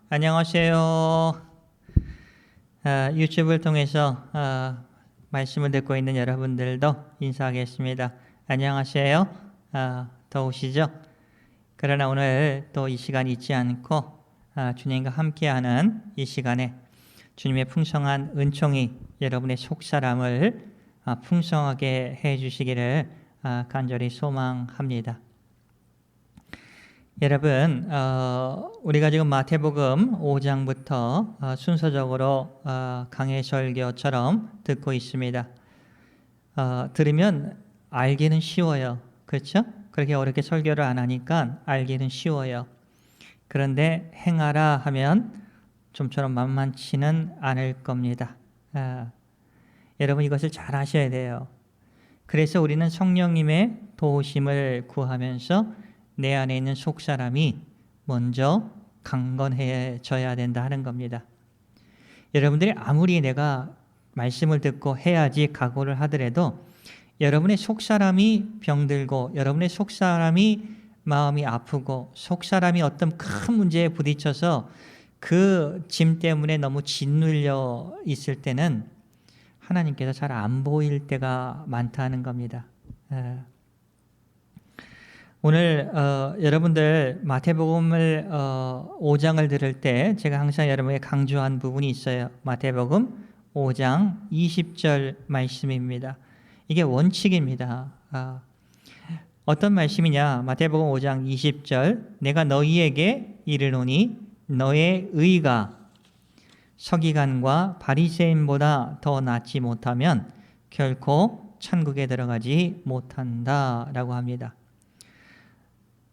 안녕하세요. 유튜브를 통해서 말씀을 듣고 있는 여러분들도 인사하겠습니다. 안녕하세요. 더우시죠? 그러나 오늘 또 이 시간 잊지 않고 주님과 함께하는 이 시간에 주님의 풍성한 은총이 여러분의 속사람을 풍성하게 해주시기를 간절히 소망합니다. 여러분, 우리가 지금 마태복음 5장부터 순서적으로 강해 설교처럼 듣고 있습니다. 들으면 알기는 쉬워요. 그렇죠? 그렇게 어렵게 설교를 안 하니까 알기는 쉬워요. 그런데 행하라 하면 좀처럼 만만치는 않을 겁니다. 여러분 이것을 잘 아셔야 돼요. 그래서 우리는 성령님의 도우심을 구하면서 내 안에 있는 속사람이 먼저 강건해져야 된다 하는 겁니다. 여러분들이 아무리 내가 말씀을 듣고 해야지 각오를 하더라도 여러분의 속사람이 병들고 여러분의 속사람이 마음이 아프고 속사람이 어떤 큰 문제에 부딪혀서 그 짐 때문에 너무 짓눌려 있을 때는 하나님께서 잘 안 보일 때가 많다는 겁니다. 오늘 여러분들 마태복음을 5장을 들을 때 제가 항상 여러분에게 강조한 부분이 있어요. 마태복음 5장 20절 말씀입니다. 이게 원칙입니다. 어떤 말씀이냐? 마태복음 5장 20절 내가 너희에게 이르노니 너의 의가 서기관과 바리새인보다 더 낫지 못하면 결코 천국에 들어가지 못한다 라고 합니다.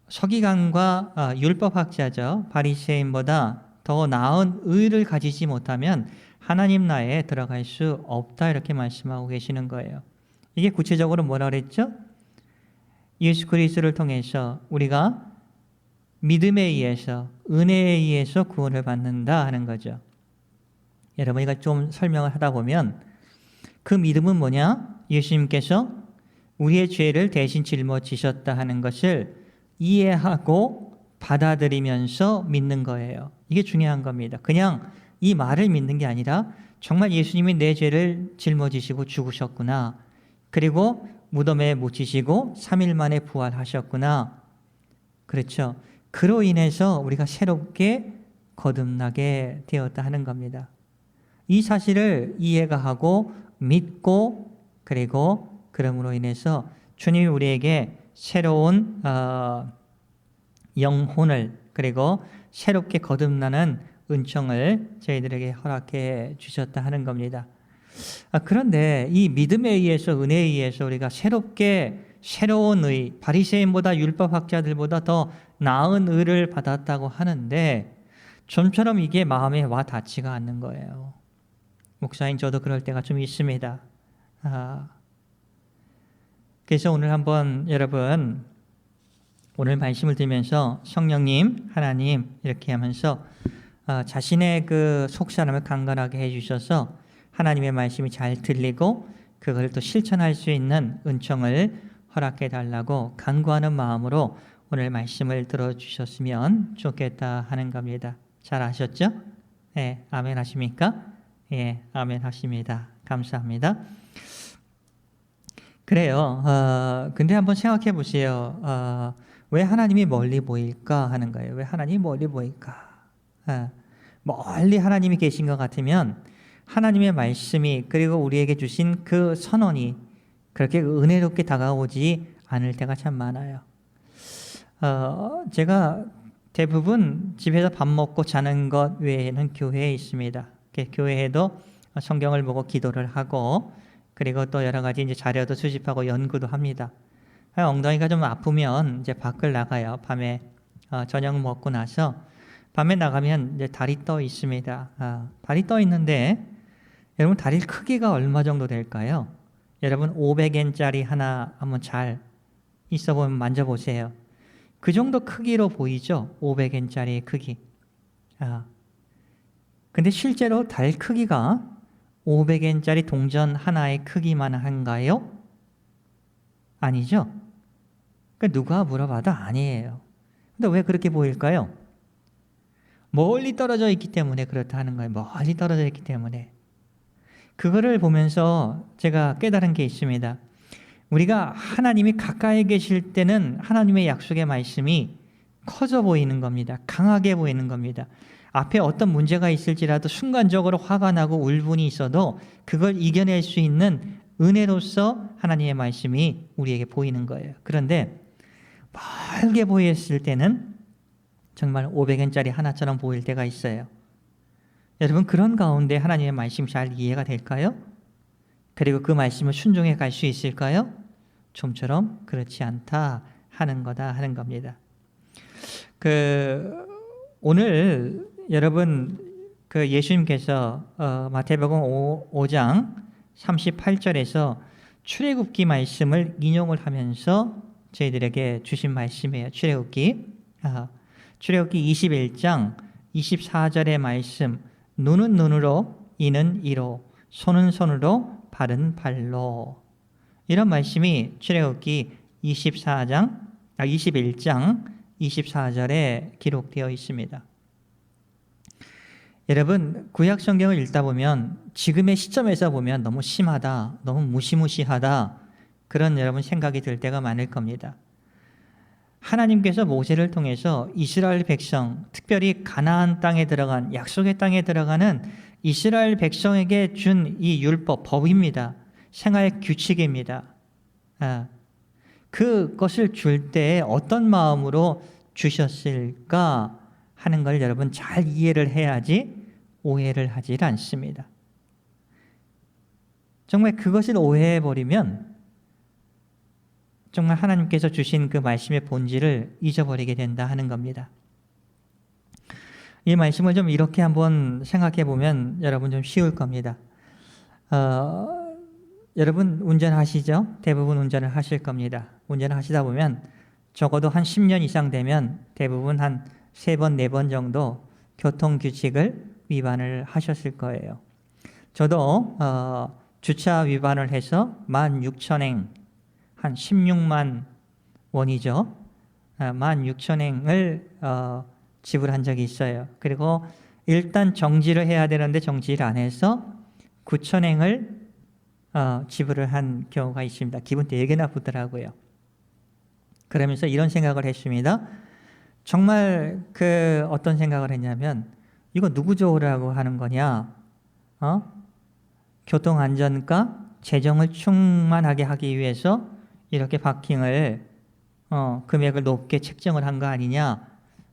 서기관과 율법학자죠. 바리새인보다 더 나은 의를 가지지 못하면 하나님 나라에 들어갈 수 없다 이렇게 말씀하고 계시는 거예요. 이게 구체적으로 뭐라 그랬죠? 예수 그리스도를 통해서 우리가 믿음에 의해서 은혜에 의해서 구원을 받는다 하는 거죠. 여러분 이거 좀 설명을 하다 보면 그 믿음은 뭐냐? 예수님께서 우리의 죄를 대신 짊어지셨다 하는 것을 이해하고 받아들이면서 믿는 거예요. 이게 중요한 겁니다. 그냥 이 말을 믿는 게 아니라 정말 예수님이 내 죄를 짊어지시고 죽으셨구나. 그리고 무덤에 묻히시고 3일 만에 부활하셨구나. 그렇죠. 그로 인해서 우리가 새롭게 거듭나게 되었다 하는 겁니다. 이 사실을 이해가 하고 믿고 그리고 그럼으로 인해서 주님이 우리에게 새로운 영혼을 그리고 새롭게 거듭나는 은총을 저희들에게 허락해 주셨다 하는 겁니다. 그런데 이 믿음에 의해서 은혜에 의해서 우리가 새로운 의, 바리새인보다 율법학자들보다 더 나은 의를 받았다고 하는데 좀처럼 이게 마음에 와 닿지가 않는 거예요. 목사님 저도 그럴 때가 좀 있습니다. 그래서 오늘 한번 여러분 오늘 말씀을 들으면서 성령님, 하나님 이렇게 하면서 자신의 그 속사람을 강건하게 해주셔서 하나님의 말씀이 잘 들리고 그걸 또 실천할 수 있는 은총을 허락해 달라고 간구하는 마음으로 오늘 말씀을 들어주셨으면 좋겠다 하는 겁니다. 잘 아셨죠? 네, 아멘 하십니까? 예, 아멘 하십니다. 감사합니다. 그래요. 근데 한번 생각해 보세요. 왜 하나님이 멀리 보일까 하는 거예요. 왜 하나님이 멀리 보일까? 멀리 하나님이 계신 것 같으면 하나님의 말씀이 그리고 우리에게 주신 그 선언이 그렇게 은혜롭게 다가오지 않을 때가 참 많아요. 제가 대부분 집에서 밥 먹고 자는 것 외에는 교회에 있습니다. 교회에도 성경을 보고 기도를 하고 그리고 또 여러 가지 이제 자료도 수집하고 연구도 합니다. 엉덩이가 좀 아프면 이제 밖을 나가요. 밤에 저녁 먹고 나서 밤에 나가면 이제 달이 떠 있습니다. 달이 떠 있는데 여러분 다리 크기가 얼마 정도 될까요? 여러분 500엔짜리 하나 한번 잘 있어 보면 만져보세요. 그 정도 크기로 보이죠? 500엔짜리의 크기. 근데 실제로 달 크기가 500엔짜리 동전 하나의 크기만 한가요? 아니죠? 그러니까 누가 물어봐도 아니에요. 근데 왜 그렇게 보일까요? 멀리 떨어져 있기 때문에 그렇다 하는 거예요. 멀리 떨어져 있기 때문에. 그거를 보면서 제가 깨달은 게 있습니다. 우리가 하나님이 가까이 계실 때는 하나님의 약속의 말씀이 커져 보이는 겁니다. 강하게 보이는 겁니다. 앞에 어떤 문제가 있을지라도 순간적으로 화가 나고 울분이 있어도 그걸 이겨낼 수 있는 은혜로서 하나님의 말씀이 우리에게 보이는 거예요. 그런데 멀게 보였을 때는 정말 500엔짜리 하나처럼 보일 때가 있어요. 여러분, 그런 가운데 하나님의 말씀이 잘 이해가 될까요? 그리고 그 말씀을 순종해 갈 수 있을까요? 좀처럼 그렇지 않다 하는 거다 하는 겁니다. 오늘 여러분 예수님께서 마태복음 5장 38절에서 출애굽기 말씀을 인용을 하면서 저희들에게 주신 말씀이에요. 출애굽기 21장 24절의 말씀, 눈은 눈으로, 이는 이로, 손은 손으로, 발은 발로. 이런 말씀이 출애굽기 21장 24절에 기록되어 있습니다. 여러분, 구약 성경을 읽다 보면 지금의 시점에서 보면 너무 심하다, 너무 무시무시하다, 그런 여러분 생각이 들 때가 많을 겁니다. 하나님께서 모세를 통해서 이스라엘 백성, 특별히 가나안 땅에 들어간, 약속의 땅에 들어가는 이스라엘 백성에게 준 이 율법, 법입니다. 생활 규칙입니다. 그것을 줄 때 어떤 마음으로 주셨을까 하는 걸 여러분 잘 이해를 해야지 오해를 하지 않습니다. 정말 그것을 오해해버리면 정말 하나님께서 주신 그 말씀의 본질을 잊어버리게 된다 하는 겁니다. 이 말씀을 좀 이렇게 한번 생각해 보면 여러분 좀 쉬울 겁니다. 여러분 운전하시죠? 대부분 운전을 하실 겁니다. 운전을 하시다 보면 적어도 한 10년 이상 되면 대부분 한 3번, 4번 정도 교통규칙을 위반을 하셨을 거예요. 저도 주차 위반을 해서 16,000행, 한 16만 원이죠. 16,000행을 지불한 적이 있어요. 그리고 일단 정지를 해야 되는데 정지를 안 해서 9,000행을 지불을 한 경우가 있습니다. 기분 되게 나쁘더라고요. 그러면서 이런 생각을 했습니다. 정말 어떤 생각을 했냐면 이거 누구 좋으라고 하는 거냐? 교통안전과 재정을 충만하게 하기 위해서 이렇게 파킹을 금액을 높게 책정을 한 거 아니냐?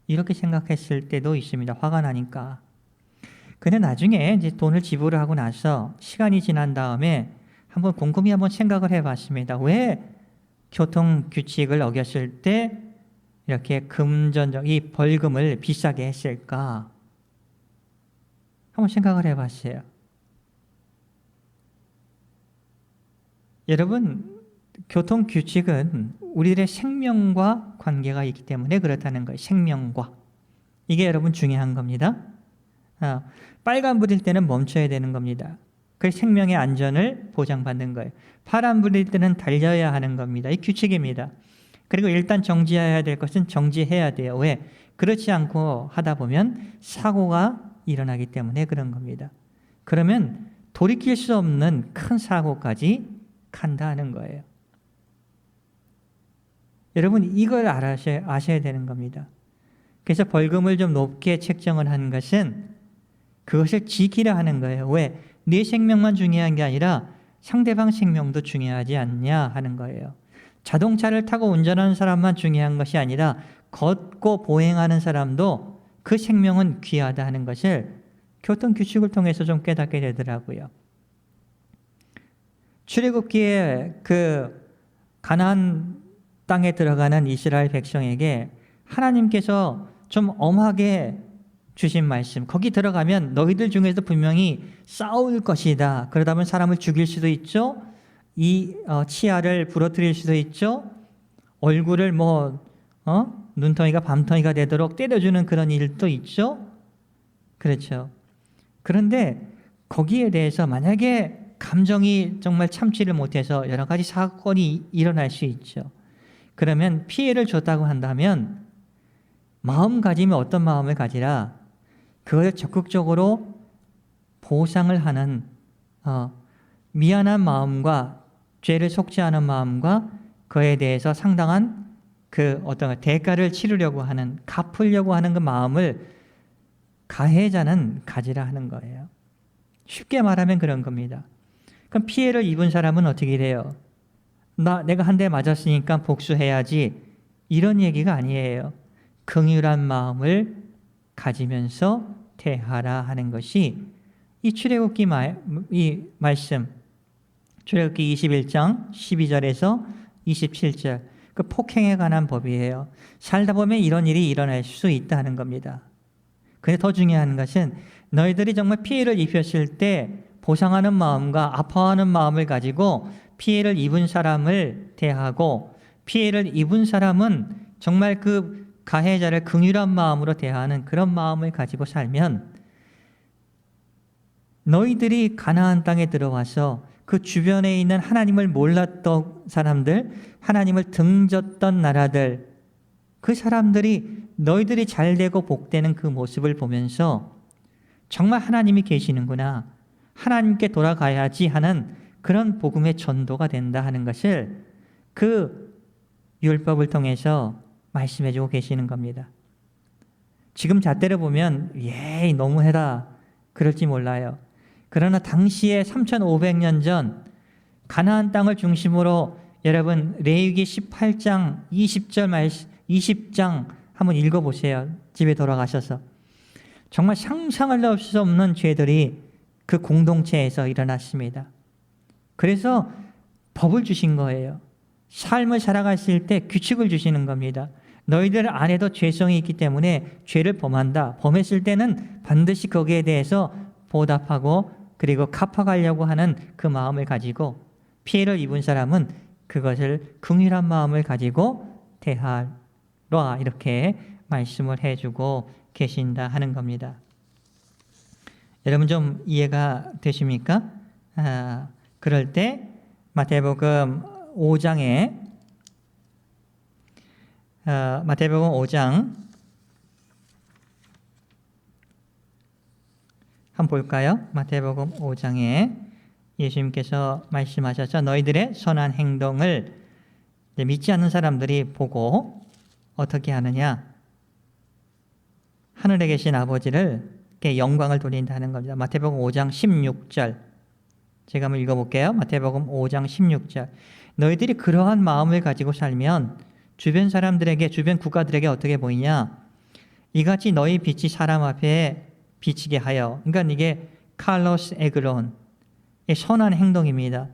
이렇게 생각했을 때도 있습니다. 화가 나니까. 근데 나중에 이제 돈을 지불을 하고 나서 시간이 지난 다음에 한번 곰곰이 한번 생각을 해봤습니다. 왜 교통규칙을 어겼을 때 이렇게 금전적 이 벌금을 비싸게 했을까? 한번 생각을 해봤어요. 여러분, 교통규칙은 우리들의 생명과 관계가 있기 때문에 그렇다는 거예요. 생명과. 이게 여러분 중요한 겁니다. 빨간불일 때는 멈춰야 되는 겁니다. 그래서 생명의 안전을 보장받는 거예요. 파란불일 때는 달려야 하는 겁니다. 이 규칙입니다. 그리고 일단 정지해야 될 것은 정지해야 돼요. 왜? 그렇지 않고 하다 보면 사고가 일어나기 때문에 그런 겁니다. 그러면 돌이킬 수 없는 큰 사고까지 간다는 거예요. 여러분, 이걸 아셔야 되는 겁니다. 그래서 벌금을 좀 높게 책정을 한 것은 그것을 지키려 하는 거예요. 왜? 네 생명만 중요한 게 아니라 상대방 생명도 중요하지 않냐 하는 거예요. 자동차를 타고 운전하는 사람만 중요한 것이 아니라 걷고 보행하는 사람도 그 생명은 귀하다 하는 것을 교통규칙을 통해서 좀 깨닫게 되더라고요. 출애굽기에 가나안 땅에 들어가는 이스라엘 백성에게 하나님께서 좀 엄하게 주신 말씀, 거기 들어가면 너희들 중에서 분명히 싸울 것이다. 그러다 보면 사람을 죽일 수도 있죠. 이 치아를 부러뜨릴 수도 있죠. 얼굴을 눈덩이가 밤덩이가 되도록 때려주는 그런 일도 있죠. 그렇죠. 그런데 거기에 대해서 만약에 감정이 정말 참지를 못해서 여러 가지 사건이 일어날 수 있죠. 그러면 피해를 줬다고 한다면 마음가짐이 어떤 마음을 가지라? 그걸 적극적으로 보상을 하는 미안한 마음과 죄를 속죄하는 마음과 그에 대해서 상당한 그 어떤 대가를 치르려고 하는, 갚으려고 하는 그 마음을 가해자는 가지라 하는 거예요. 쉽게 말하면 그런 겁니다. 그럼 피해를 입은 사람은 어떻게 돼요? 내가 한 대 맞았으니까 복수해야지, 이런 얘기가 아니에요. 긍휼한 마음을 가지면서 대하라 하는 것이 이 출애굽기 이 말씀, 출애굽기 21장 12절에서 27절, 그 폭행에 관한 법이에요. 살다 보면 이런 일이 일어날 수 있다는 겁니다. 근데 더 중요한 것은 너희들이 정말 피해를 입혔을 때 보상하는 마음과 아파하는 마음을 가지고 피해를 입은 사람을 대하고, 피해를 입은 사람은 정말 그 가해자를 긍휼한 마음으로 대하는 그런 마음을 가지고 살면, 너희들이 가나안 땅에 들어와서 그 주변에 있는 하나님을 몰랐던 사람들, 하나님을 등졌던 나라들, 그 사람들이 너희들이 잘되고 복되는 그 모습을 보면서 정말 하나님이 계시는구나, 하나님께 돌아가야지 하는 그런 복음의 전도가 된다 하는 것을 그 율법을 통해서 말씀해주고 계시는 겁니다. 지금 잣대로 보면 예이 너무해라 그럴지 몰라요. 그러나 당시에 3500년 전 가나안 땅을 중심으로, 여러분 레위기 18장 20장 한번 읽어보세요. 집에 돌아가셔서. 정말 상상할 수 없는 죄들이 그 공동체에서 일어났습니다. 그래서 법을 주신 거예요. 삶을 살아갔을 때 규칙을 주시는 겁니다. 너희들 안에도 죄성이 있기 때문에 죄를 범한다. 범했을 때는 반드시 거기에 대해서 보답하고 그리고 갚아가려고 하는 그 마음을 가지고, 피해를 입은 사람은 그것을 긍휼한 마음을 가지고 대하라, 이렇게 말씀을 해주고 계신다 하는 겁니다. 여러분 좀 이해가 되십니까? 그럴 때 마태복음 5장 한번 볼까요? 마태복음 5장에 예수님께서 말씀하셨죠. 너희들의 선한 행동을 믿지 않는 사람들이 보고 어떻게 하느냐? 하늘에 계신 아버지를 영광을 돌린다는 겁니다. 마태복음 5장 16절. 제가 한번 읽어볼게요. 마태복음 5장 16절. 너희들이 그러한 마음을 가지고 살면 주변 사람들에게, 주변 국가들에게 어떻게 보이냐? 이같이 너희 빛이 사람 앞에 비치게 하여. 그러니까 이게 칼로스 에그론, 선한 행동입니다.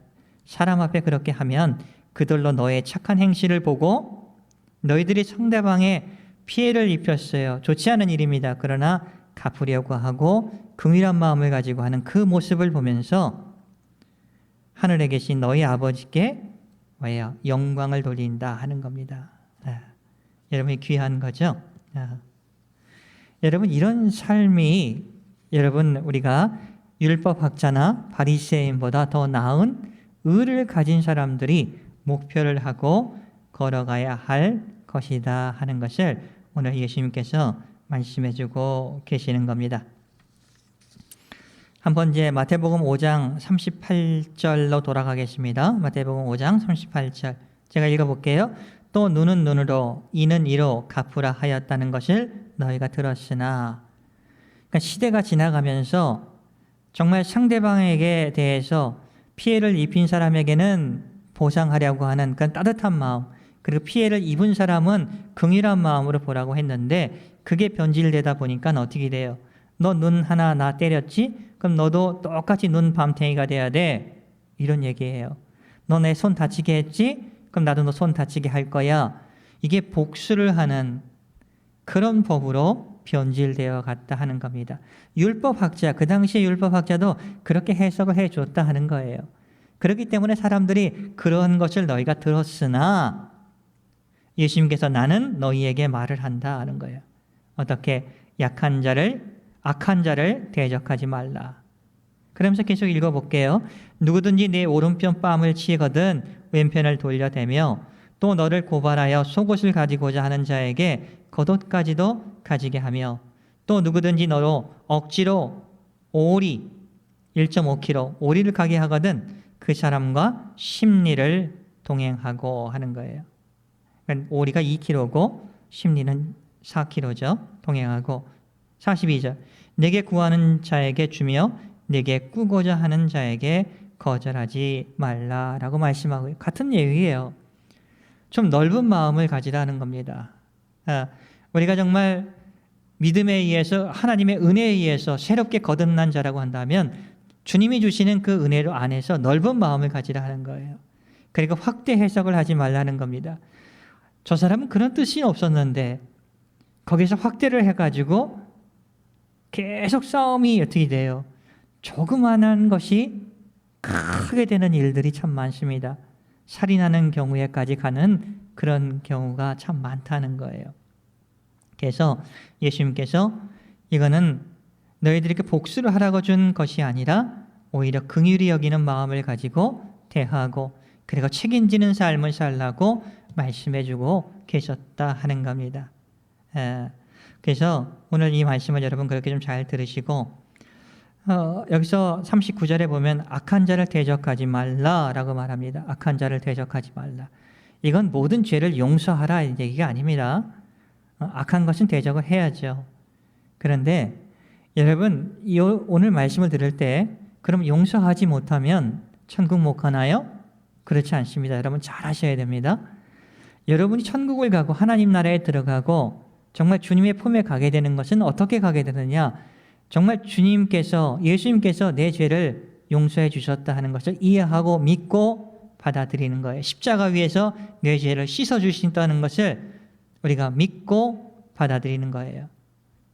사람 앞에 그렇게 하면 그들로 너의 착한 행실을 보고, 너희들이 상대방에 피해를 입혔어요. 좋지 않은 일입니다. 그러나 갚으려고 하고 긍휼한 마음을 가지고 하는 그 모습을 보면서 하늘에 계신 너희 아버지께 영광을 돌린다 하는 겁니다. 여러분이 귀한 거죠? 여러분 이런 삶이, 여러분 우리가 율법학자나 바리새인보다 더 나은 의를 가진 사람들이 목표를 하고 걸어가야 할 것이다 하는 것을 오늘 예수님께서 말씀해주고 계시는 겁니다. 한번 이제 마태복음 5장 38절로 돌아가겠습니다. 마태복음 5장 38절 제가 읽어볼게요. 또 눈은 눈으로 이는 이로 갚으라 하였다는 것을 너희가 들었으나, 그러니까 시대가 지나가면서 정말 상대방에게 대해서 피해를 입힌 사람에게는 보상하려고 하는 그런 따뜻한 마음, 그리고 피해를 입은 사람은 긍휼한 마음으로 보라고 했는데, 그게 변질되다 보니까 어떻게 돼요? 너 눈 하나 나 때렸지? 그럼 너도 똑같이 눈 밤탱이가 돼야 돼. 이런 얘기예요. 너 내 손 다치게 했지? 그럼 나도 너 손 다치게 할 거야. 이게 복수를 하는 그런 법으로 변질되어 갔다 하는 겁니다. 율법학자, 그 당시에 율법학자도 그렇게 해석을 해줬다 하는 거예요. 그렇기 때문에 사람들이 그런 것을 너희가 들었으나 예수님께서 나는 너희에게 말을 한다 하는 거예요. 어떻게? 약한 자를, 악한 자를 대적하지 말라. 그러면서 계속 읽어볼게요. 누구든지 내 오른편 뺨을 치거든 왼편을 돌려대며 또 너를 고발하여 속옷을 가지고자 하는 자에게 겉옷까지도 가지게 하며 또 누구든지 너로 억지로 오리 1.5km 오리를 가게 하거든 그 사람과 십리를 동행하고 하는 거예요. 그러니까 오리가 2km고 십리는 4km죠. 동행하고 42절 내게 구하는 자에게 주며 내게 꾸고자 하는 자에게 거절하지 말라라고 말씀하고 같은 얘기예요. 좀 넓은 마음을 가지라는 겁니다. 우리가 정말 믿음에 의해서 하나님의 은혜에 의해서 새롭게 거듭난 자라고 한다면 주님이 주시는 그 은혜로 안에서 넓은 마음을 가지라 하는 거예요. 그리고 확대 해석을 하지 말라는 겁니다. 저 사람은 그런 뜻이 없었는데 거기서 확대를 해가지고 계속 싸움이 어떻게 돼요? 조그만한 것이 크게 되는 일들이 참 많습니다. 살인하는 경우에까지 가는 그런 경우가 참 많다는 거예요. 그래서 예수님께서 이거는 너희들에게 복수를 하라고 준 것이 아니라 오히려 긍휼히 여기는 마음을 가지고 대하고 그리고 책임지는 삶을 살라고 말씀해주고 계셨다 하는 겁니다. 그래서 오늘 이 말씀을 여러분 그렇게 좀 잘 들으시고 여기서 39절에 보면 악한 자를 대적하지 말라라고 말합니다. 악한 자를 대적하지 말라. 이건 모든 죄를 용서하라 이 얘기가 아닙니다. 악한 것은 대적을 해야죠. 그런데 여러분 오늘 말씀을 들을 때 그럼 용서하지 못하면 천국 못 가나요? 그렇지 않습니다. 여러분 잘 아셔야 됩니다. 여러분이 천국을 가고 하나님 나라에 들어가고 정말 주님의 품에 가게 되는 것은 어떻게 가게 되느냐? 정말 예수님께서 내 죄를 용서해 주셨다 하는 것을 이해하고 믿고 받아들이는 거예요. 십자가 위에서 내 죄를 씻어 주신다는 것을 우리가 믿고 받아들이는 거예요.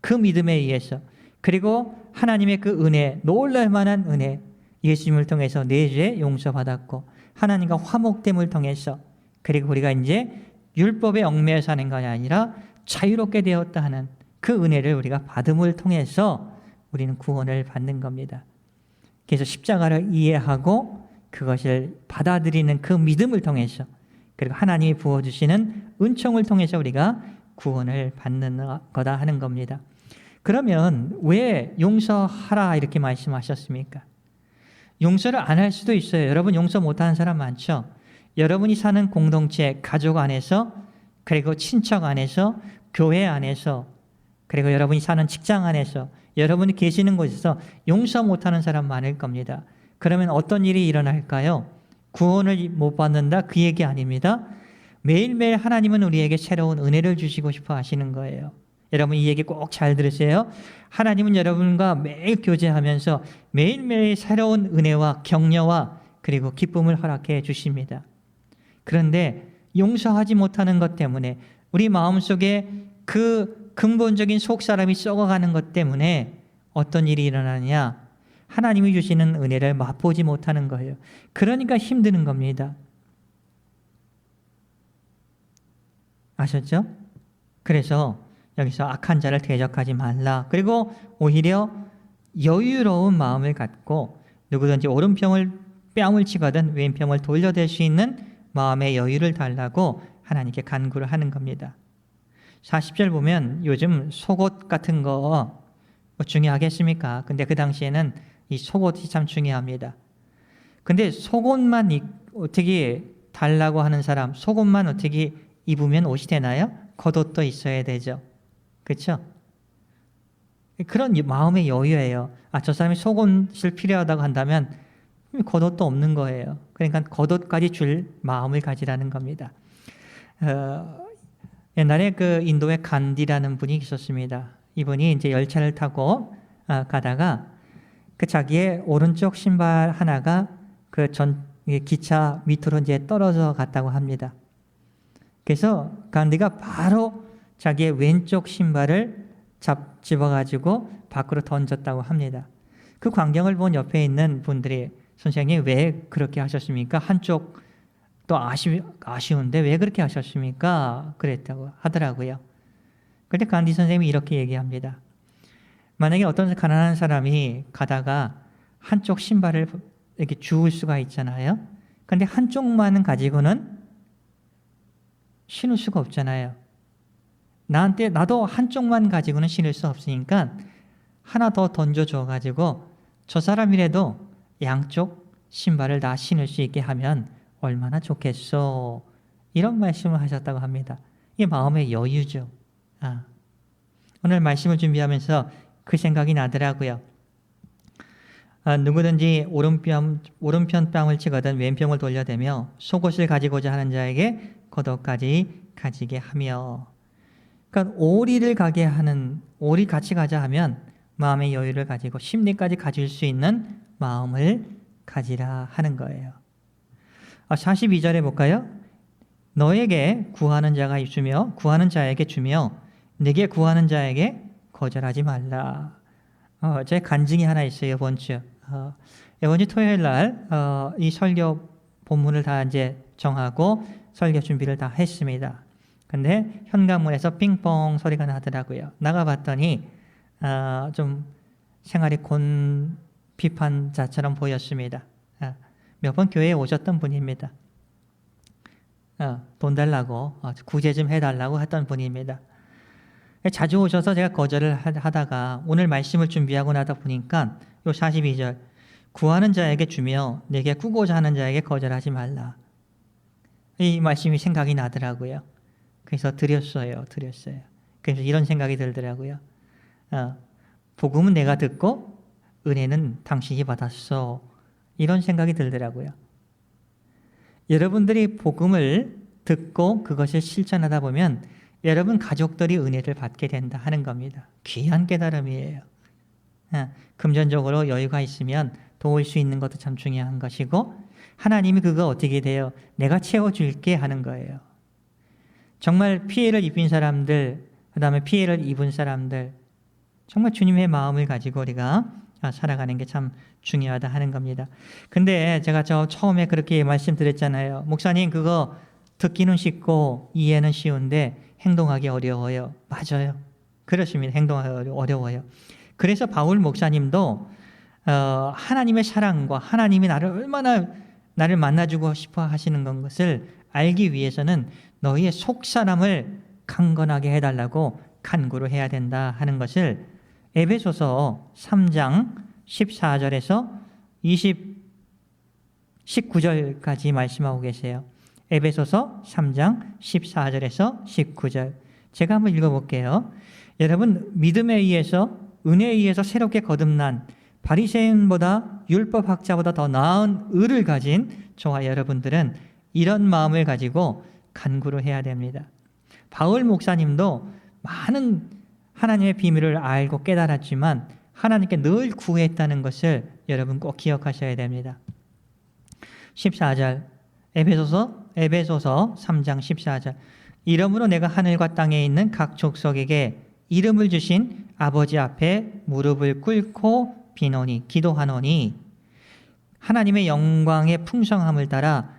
그 믿음에 의해서. 그리고 하나님의 그 은혜, 놀랄 만한 은혜, 예수님을 통해서 내 죄 용서받았고 하나님과 화목됨을 통해서 그리고 우리가 이제 율법의 얽매여 사는 것이 아니라 자유롭게 되었다 하는 그 은혜를 우리가 받음을 통해서 우리는 구원을 받는 겁니다. 그래서 십자가를 이해하고 그것을 받아들이는 그 믿음을 통해서 그리고 하나님이 부어주시는 은총을 통해서 우리가 구원을 받는 거다 하는 겁니다. 그러면 왜 용서하라 이렇게 말씀하셨습니까? 용서를 안 할 수도 있어요. 여러분 용서 못하는 사람 많죠? 여러분이 사는 공동체, 가족 안에서 그리고 친척 안에서 교회 안에서 그리고 여러분이 사는 직장 안에서 여러분이 계시는 곳에서 용서 못하는 사람 많을 겁니다. 그러면 어떤 일이 일어날까요? 구원을 못 받는다 그 얘기 아닙니다. 매일매일 하나님은 우리에게 새로운 은혜를 주시고 싶어 하시는 거예요. 여러분 이 얘기 꼭 잘 들으세요. 하나님은 여러분과 매일 교제하면서 매일매일 새로운 은혜와 격려와 그리고 기쁨을 허락해 주십니다. 그런데 용서하지 못하는 것 때문에 우리 마음속에 그 근본적인 속사람이 썩어가는 것 때문에 어떤 일이 일어나느냐? 하나님이 주시는 은혜를 맛보지 못하는 거예요. 그러니까 힘드는 겁니다. 아셨죠? 그래서 여기서 악한 자를 대적하지 말라. 그리고 오히려 여유로운 마음을 갖고 누구든지 뺨을 치거든 왼편을 돌려댈 수 있는 마음의 여유를 달라고 하나님께 간구를 하는 겁니다. 40절 보면 요즘 속옷 같은 거 중요하겠습니까? 근데 그 당시에는 이 속옷이 참 중요합니다. 근데 속옷만 어떻게 달라고 하는 사람, 속옷만 어떻게 입으면 옷이 되나요? 겉옷도 있어야 되죠. 그렇죠? 그런 마음의 여유예요. 저 사람이 속옷을 필요하다고 한다면 겉옷도 없는 거예요. 그러니까 겉옷까지 줄 마음을 가지라는 겁니다. 옛날에 그 인도에 간디라는 분이 있었습니다. 이분이 이제 열차를 타고 가다가 그 자기의 오른쪽 신발 하나가 그 기차 밑으로 이제 떨어져 갔다고 합니다. 그래서 간디가 바로 자기의 왼쪽 신발을 집어가지고 밖으로 던졌다고 합니다. 그 광경을 본 옆에 있는 분들이 선생님 왜 그렇게 하셨습니까? 한쪽 또 아쉬운데 왜 그렇게 하셨습니까? 그랬다고 하더라고요. 그런데 간디 선생님이 이렇게 얘기합니다. 만약에 어떤 가난한 사람이 가다가 한쪽 신발을 이렇게 주울 수가 있잖아요. 그런데 한쪽만은 가지고는 신을 수가 없잖아요. 나도 한쪽만 가지고는 신을 수 없으니까 하나 더 던져줘 가지고 저 사람이라도 양쪽 신발을 다 신을 수 있게 하면 얼마나 좋겠어. 이런 말씀을 하셨다고 합니다. 이게 마음의 여유죠. 오늘 말씀을 준비하면서 그 생각이 나더라고요. 누구든지 오른편 뺨을 치거든 왼편을 돌려대며 속옷을 가지고자 하는 자에게 겉옷까지 가지게 하며. 그러니까 오리를 같이 가자 하면 마음의 여유를 가지고 심리까지 가질 수 있는 마음을 가지라 하는 거예요. 42절에 볼까요? 너에게 구하는 자가 있으며 구하는 자에게 주며 네게 구하는 자에게 거절하지 말라. 제 간증이 하나 있어요. 이번 주 토요일 날 이 설교 본문을 다 이제 정하고 설교 준비를 다 했습니다. 근데 현관문에서 핑퐁 소리가 나더라고요. 나가봤더니 좀 생활이 비판자처럼 보였습니다. 몇 번 교회에 오셨던 분입니다. 돈 달라고 구제 좀 해달라고 했던 분입니다. 자주 오셔서 제가 거절을 하다가 오늘 말씀을 준비하고 나다 보니까 요 42절 구하는 자에게 주며 내게 꾸고자 하는 자에게 거절하지 말라. 이 말씀이 생각이 나더라고요. 그래서 드렸어요. 그래서 이런 생각이 들더라고요. 복음은 내가 듣고 은혜는 당신이 받았어. 이런 생각이 들더라고요. 여러분들이 복음을 듣고 그것을 실천하다 보면 여러분 가족들이 은혜를 받게 된다 하는 겁니다. 귀한 깨달음이에요. 금전적으로 여유가 있으면 도울 수 있는 것도 참 중요한 것이고 하나님이 그거 어떻게 돼요? 내가 채워줄게 하는 거예요. 정말 피해를 입힌 사람들, 그 다음에 피해를 입은 사람들, 정말 주님의 마음을 가지고 우리가 살아가는 게 참 중요하다 하는 겁니다. 근데 제가 처음에 그렇게 말씀드렸잖아요. 목사님 그거 듣기는 쉽고 이해는 쉬운데 행동하기 어려워요. 맞아요. 그렇습니다. 행동하기 어려워요. 그래서 바울 목사님도 하나님의 사랑과 하나님이 얼마나 나를 만나주고 싶어 하시는 것을 알기 위해서는 너희의 속사람을 강건하게 해달라고 간구를 해야 된다 하는 것을 에베소서 3장 14절에서 19절까지 말씀하고 계세요. 에베소서 3장 14절에서 19절 제가 한번 읽어볼게요. 여러분 믿음에 의해서 은혜에 의해서 새롭게 거듭난 바리새인보다 율법학자보다 더 나은 의를 가진 저와 여러분들은 이런 마음을 가지고 간구를 해야 됩니다. 바울 목사님도 많은 하나님의 비밀을 알고 깨달았지만 하나님께 늘 구했다는 것을 여러분 꼭 기억하셔야 됩니다. 14절 에베소서 3장 14절 이러므로 내가 하늘과 땅에 있는 각 족속에게 이름을 주신 아버지 앞에 무릎을 꿇고 비노니 기도하노니 하나님의 영광의 풍성함을 따라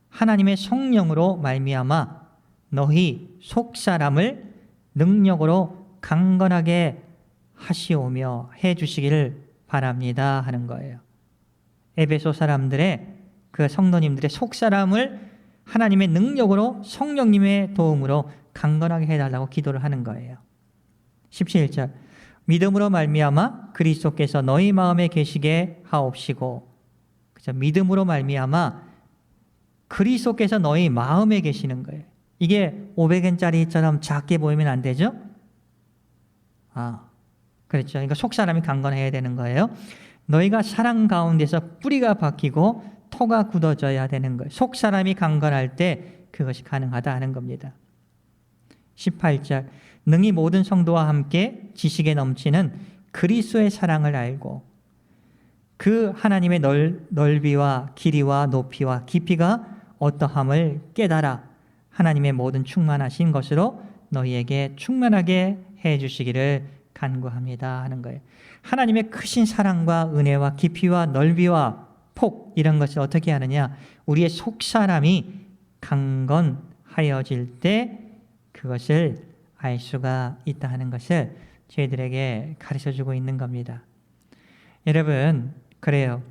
하나님의 성령으로 말미암아 너희 속사람을 능력으로 강건하게 하시오며 해주시기를 바랍니다 하는 거예요. 에베소 사람들의 그 성도님들의 속사람을 하나님의 능력으로 성령님의 도움으로 강건하게 해달라고 기도를 하는 거예요. 17절 믿음으로 말미암아 그리스도께서 너희 마음에 계시게 하옵시고 그죠? 믿음으로 말미암아 그리스도께서 너희 마음에 계시는 거예요. 이게 500엔짜리처럼 작게 보이면 안 되죠? 그렇죠. 그러니까 속사람이 강건해야 되는 거예요. 너희가 사랑 가운데서 뿌리가 박히고 토가 굳어져야 되는 거예요. 속사람이 강건할 때 그것이 가능하다 하는 겁니다. 18절 능히 모든 성도와 함께 지식에 넘치는 그리스도의 사랑을 알고 그 하나님의 넓이와 길이와 높이와 깊이가 어떠함을 깨달아 하나님의 모든 충만하신 것으로 너희에게 충만하게 해주시기를 간구합니다 하는 거예요. 하나님의 크신 사랑과 은혜와 깊이와 넓이와 폭 이런 것을 어떻게 하느냐? 우리의 속사람이 강건하여질 때 그것을 알 수가 있다 하는 것을 저희들에게 가르쳐주고 있는 겁니다. 여러분 그래요.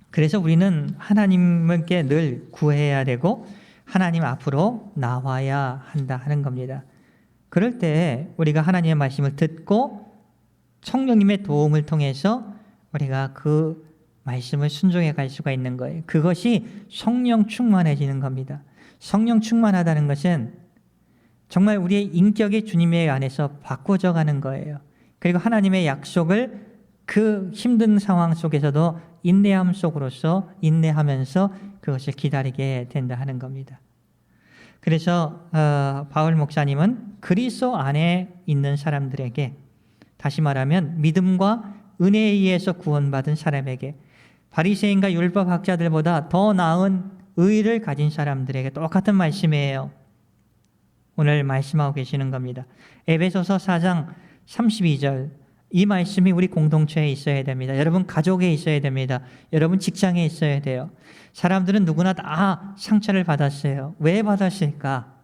그래서 우리는 하나님께 늘 구해야 되고 하나님 앞으로 나와야 한다 하는 겁니다. 그럴 때 우리가 하나님의 말씀을 듣고 성령님의 도움을 통해서 우리가 그 말씀을 순종해 갈 수가 있는 거예요. 그것이 성령 충만해지는 겁니다. 성령 충만하다는 것은 정말 우리의 인격이 주님의 안에서 바꿔져 가는 거예요. 그리고 하나님의 약속을 그 힘든 상황 속에서도 인내함 속으로서 인내하면서 그것을 기다리게 된다 하는 겁니다. 그래서 바울 목사님은 그리스도 안에 있는 사람들에게, 다시 말하면 믿음과 은혜에 의해서 구원받은 사람에게, 바리새인과 율법학자들보다 더 나은 의를 가진 사람들에게 똑같은 말씀이에요. 오늘 말씀하고 계시는 겁니다. 에베소서 4장 32절, 이 말씀이 우리 공동체에 있어야 됩니다. 여러분 가족에 있어야 됩니다. 여러분 직장에 있어야 돼요. 사람들은 누구나 다 상처를 받았어요. 왜 받았을까?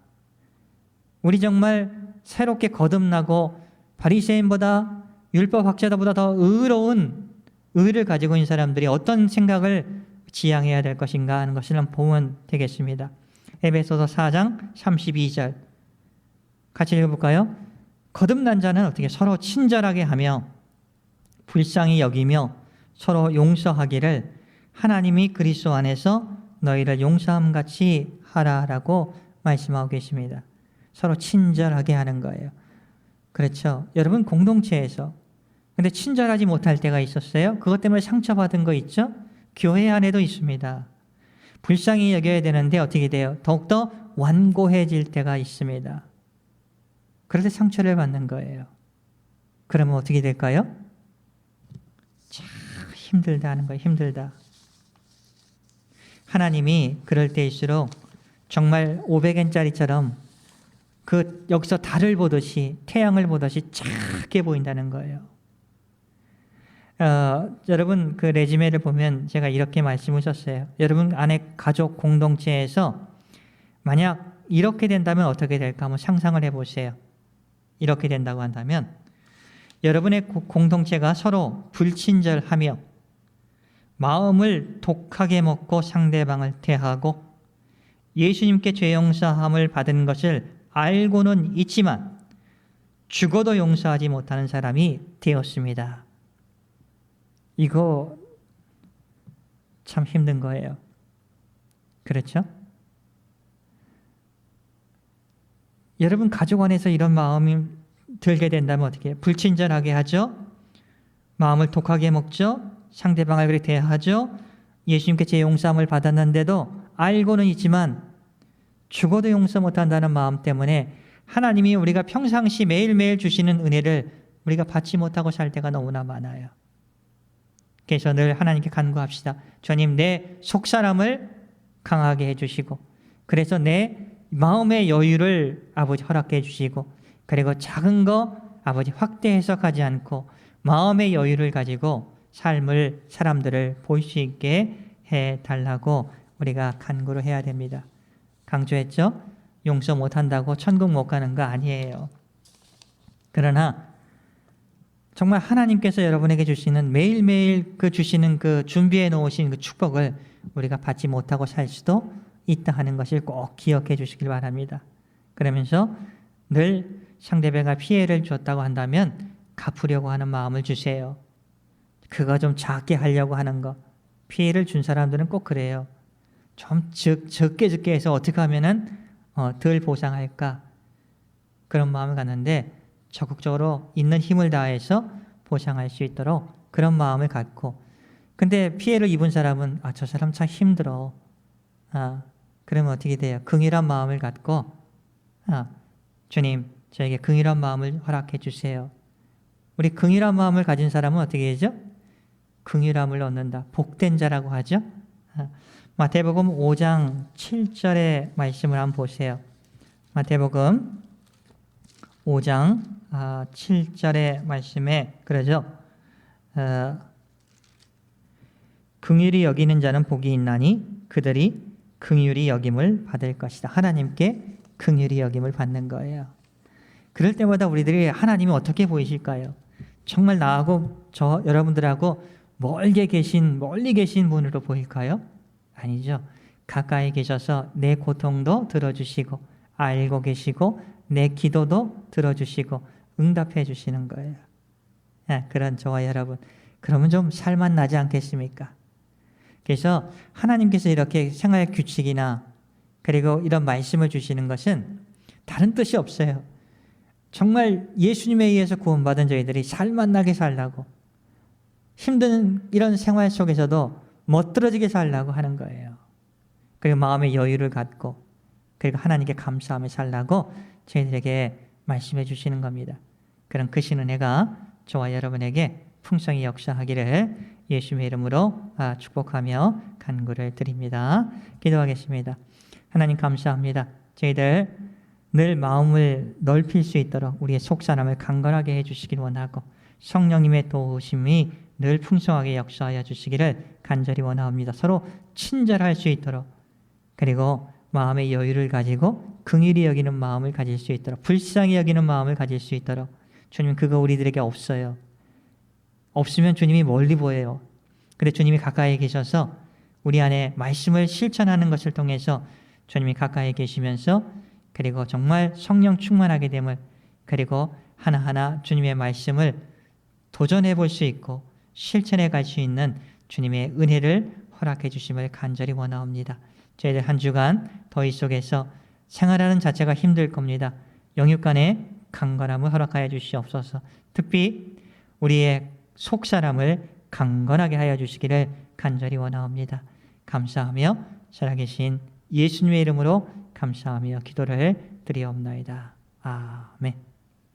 우리 정말 새롭게 거듭나고 바리새인보다 율법학자들보다 더 의로운 의를 가지고 있는 사람들이 어떤 생각을 지향해야 될 것인가 하는 것을 한번 보면 되겠습니다. 에베소서 4장 32절 같이 읽어볼까요? 거듭난 자는 어떻게 서로 친절하게 하며 불쌍히 여기며 서로 용서하기를 하나님이 그리스도 안에서 너희를 용서함같이 하라라고 말씀하고 계십니다. 서로 친절하게 하는 거예요. 그렇죠. 여러분 공동체에서 근데 친절하지 못할 때가 있었어요. 그것 때문에 상처받은 거 있죠? 교회 안에도 있습니다. 불쌍히 여겨야 되는데 어떻게 돼요? 더욱더 완고해질 때가 있습니다. 그럴 때 상처를 받는 거예요. 그러면 어떻게 될까요? 참 힘들다 하는 거예요. 힘들다. 하나님이 그럴 때일수록 정말 500엔짜리처럼 그 여기서 달을 보듯이 태양을 보듯이 작게 보인다는 거예요. 여러분 그 레지메를 보면 제가 이렇게 말씀을 썼어요. 여러분 안에 가족 공동체에서 만약 이렇게 된다면 어떻게 될까 한번 상상을 해보세요. 이렇게 된다고 한다면 여러분의 공동체가 서로 불친절하며 마음을 독하게 먹고 상대방을 대하고 예수님께 죄 용서함을 받은 것을 알고는 있지만 죽어도 용서하지 못하는 사람이 되었습니다. 이거 참 힘든 거예요. 그렇죠? 여러분 가족 안에서 이런 마음이 들게 된다면 어떻게 해요? 불친절하게 하죠. 마음을 독하게 먹죠. 상대방을 그렇게 대하죠. 예수님께 제 용서함을 받았는데도 알고는 있지만 죽어도 용서 못한다는 마음 때문에 하나님이 우리가 평상시 매일매일 주시는 은혜를 우리가 받지 못하고 살 때가 너무나 많아요. 그래서 늘 하나님께 간구합시다. 주님, 내 속사람을 강하게 해주시고 그래서 내 마음의 여유를 아버지 허락해 주시고 그리고 작은 거 아버지 확대해서 가지 않고 마음의 여유를 가지고 삶을 사람들을 볼 수 있게 해달라고 우리가 간구를 해야 됩니다. 강조했죠? 용서 못한다고 천국 못 가는 거 아니에요. 그러나 정말 하나님께서 여러분에게 주시는 매일매일 그 주시는 그 준비해 놓으신 그 축복을 우리가 받지 못하고 살 수도 있다 하는 것을 꼭 기억해 주시길 바랍니다. 그러면서 늘 상대방가 피해를 줬다고 한다면 갚으려고 하는 마음을 주세요. 그거 좀 작게 하려고 하는 거. 피해를 준 사람들은 꼭 그래요. 좀 적게 해서 어떻게 하면은 덜 보상할까 그런 마음을 갖는데 적극적으로 있는 힘을 다해서 보상할 수 있도록 그런 마음을 갖고 근데 피해를 입은 사람은 저 사람 참 힘들어. 그러면 어떻게 돼요? 긍휼한 마음을 갖고 주님 저에게 긍휼한 마음을 허락해 주세요. 우리 긍휼한 마음을 가진 사람은 어떻게 되죠? 긍휼함을 얻는다. 복된 자라고 하죠. 마태복음 5장 7절의 말씀을 한번 보세요. 마태복음 5장 7절의 말씀에 그러죠. 긍휼히 여기는 자는 복이 있나니 그들이 긍휼히 여김을 받을 것이다. 하나님께 긍휼히 여김을 받는 거예요. 그럴 때마다 우리들이 하나님이 어떻게 보이실까요? 정말 나하고 여러분들하고 멀리 계신 분으로 보일까요? 아니죠. 가까이 계셔서 내 고통도 들어주시고 알고 계시고 내 기도도 들어주시고 응답해 주시는 거예요. 그런 저와 여러분, 그러면 좀 살만 나지 않겠습니까? 그래서 하나님께서 이렇게 생활 규칙이나 그리고 이런 말씀을 주시는 것은 다른 뜻이 없어요. 정말 예수님에 의해서 구원받은 저희들이 살만 나게 살라고, 힘든 이런 생활 속에서도 멋들어지게 살라고 하는 거예요. 그리고 마음의 여유를 갖고 그리고 하나님께 감사하며 살라고 저희들에게 말씀해 주시는 겁니다. 그런 크신 은혜가 저와 여러분에게 풍성히 역사하기를 예수님의 이름으로 축복하며 간구를 드립니다. 기도하겠습니다. 하나님 감사합니다. 저희들 늘 마음을 넓힐 수 있도록 우리의 속사람을 강건하게 해주시길 원하고 성령님의 도우심이 늘 풍성하게 역사하여 주시기를 간절히 원합니다. 서로 친절할 수 있도록, 그리고 마음의 여유를 가지고 긍휼히 여기는 마음을 가질 수 있도록, 불쌍히 여기는 마음을 가질 수 있도록. 주님, 그거 우리들에게 없어요. 없으면 주님이 멀리 보여요. 근데 주님이 가까이 계셔서 우리 안에 말씀을 실천하는 것을 통해서 주님이 가까이 계시면서 그리고 정말 성령 충만하게 됨을, 그리고 하나하나 주님의 말씀을 도전해 볼 수 있고 실천해 갈 수 있는 주님의 은혜를 허락해 주심을 간절히 원하옵니다. 저희들 한 주간 더위 속에서 생활하는 자체가 힘들 겁니다. 영육 간의 강건함을 허락하여 주시옵소서. 특히 우리의 속사람을 강건하게 하여 주시기를 간절히 원하옵니다. 감사하며 살아계신 예수님의 이름으로 감사하며 기도를 드리옵나이다. 아멘.